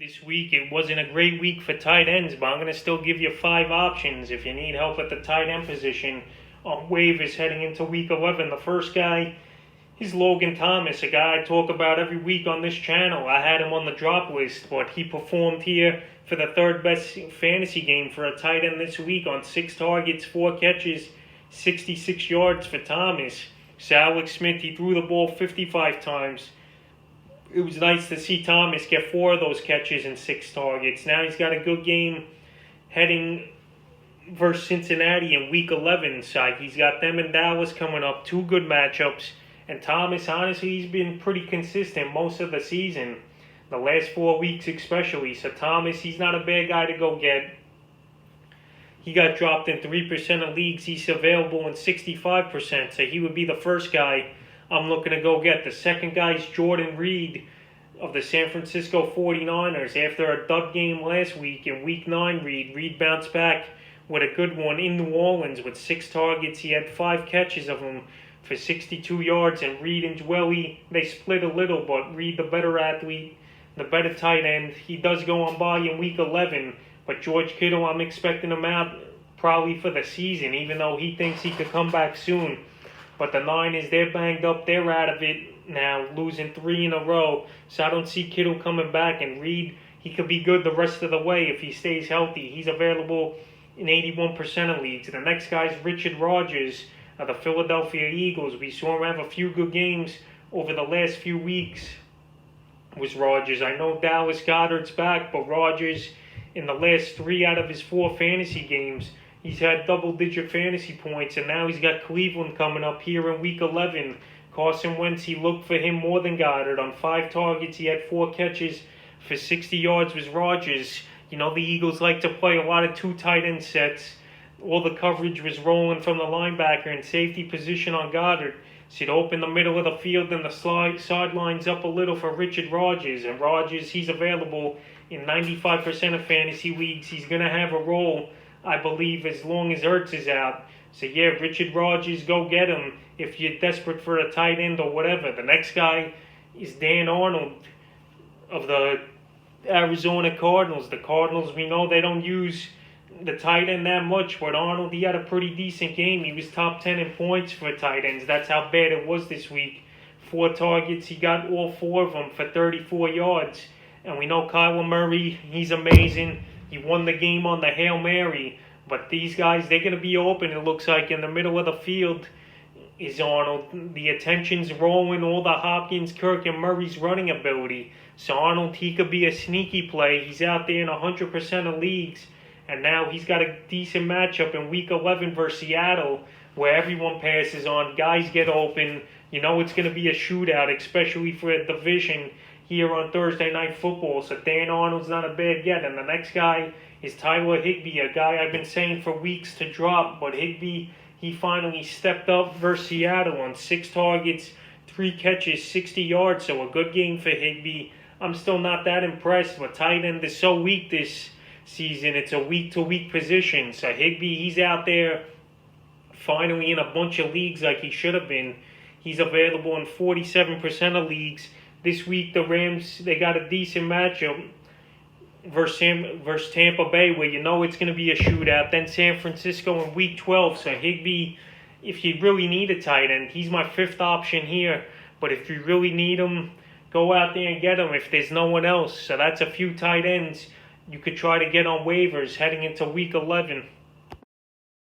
This week, it wasn't a great week for tight ends, but I'm going to still give you 5 options if you need help at the tight end position on waivers heading into week 11. The first guy is Logan Thomas, a guy I talk about every week on this channel. I had him on the drop list, but he performed here for the third best fantasy game for a tight end this week on 6 targets, 4 catches, 66 yards for Thomas. So Alex Smith, he threw the ball 55 times. It was nice to see Thomas get 4 of those catches and 6 targets. Now he's got a good game heading versus Cincinnati in Week 11. So he's got them in Dallas coming up. 2 good matchups. And Thomas, honestly, he's been pretty consistent most of the season. The last 4 weeks especially. So Thomas, he's not a bad guy to go get. He got dropped in 3% of leagues. He's available in 65%. So he would be the first guy I'm looking to go get. The second guy is Jordan Reed of the San Francisco 49ers. After a dud game last week in Week 9, Reed bounced back with a good one in New Orleans with 6 targets. He had 5 catches of them for 62 yards. And Reed and Dwelly, they split a little, but Reed, the better athlete, the better tight end. He does go on by in Week 11, but George Kittle, I'm expecting him out probably for the season, even though he thinks he could come back soon. But the Niners, they're banged up. They're out of it now, losing 3 in a row. So I don't see Kittle coming back. And Reed, he could be good the rest of the way if he stays healthy. He's available in 81% of leagues. The next guy is Richard Rodgers of the Philadelphia Eagles. We saw him have a few good games over the last few weeks. Was Rodgers. I know Dallas Goedert's back, but Rodgers, in the last 3 out of his 4 fantasy games, he's had double-digit fantasy points, and now he's got Cleveland coming up here in Week 11. Carson Wentz, he looked for him more than Goddard. On 5 targets, he had 4 catches for 60 yards was Rodgers. You know, the Eagles like to play a lot of 2 tight end sets. All the coverage was rolling from the linebacker and safety position on Goddard. So he'd open the middle of the field and the sidelines up a little for Richard Rodgers. And Rodgers, he's available in 95% of fantasy leagues. He's going to have a role, I believe, as long as Ertz is out. So yeah, Richard Rodgers, go get him if you're desperate for a tight end or whatever. The next guy is Dan Arnold of the Arizona Cardinals. The Cardinals, we know they don't use the tight end that much, but Arnold, he had a pretty decent game. He was top 10 in points for tight ends. That's how bad it was this week. 4 targets, he got all 4 of them for 34 yards. And we know Kyler Murray, he's amazing. He won the game on the Hail Mary. But these guys, they're going to be open, it looks like. In the middle of the field is Arnold. The attention's rolling, all the Hopkins, Kirk, and Murray's running ability. So Arnold, he could be a sneaky play. He's out there in 100% of leagues. And now he's got a decent matchup in Week 11 versus Seattle, where everyone passes on. Guys get open. You know it's going to be a shootout, especially for a division here on Thursday Night Football. So Dan Arnold's not a bad get. And the next guy is Tyler Higbee, a guy I've been saying for weeks to drop. But Higbee, he finally stepped up versus Seattle on 6 targets, 3 catches, 60 yards. So a good game for Higbee. I'm still not that impressed, but tight end is so weak this season. It's a week-to-week position. So Higbee, he's out there finally in a bunch of leagues like he should have been. He's available in 47% of leagues. This week, the Rams, they got a decent matchup versus Tampa Bay, where you know it's going to be a shootout. Then San Francisco in Week 12. So Higbee, if you really need a tight end, he's my 5th option here. But if you really need him, go out there and get him if there's no one else. So that's a few tight ends you could try to get on waivers heading into Week 11.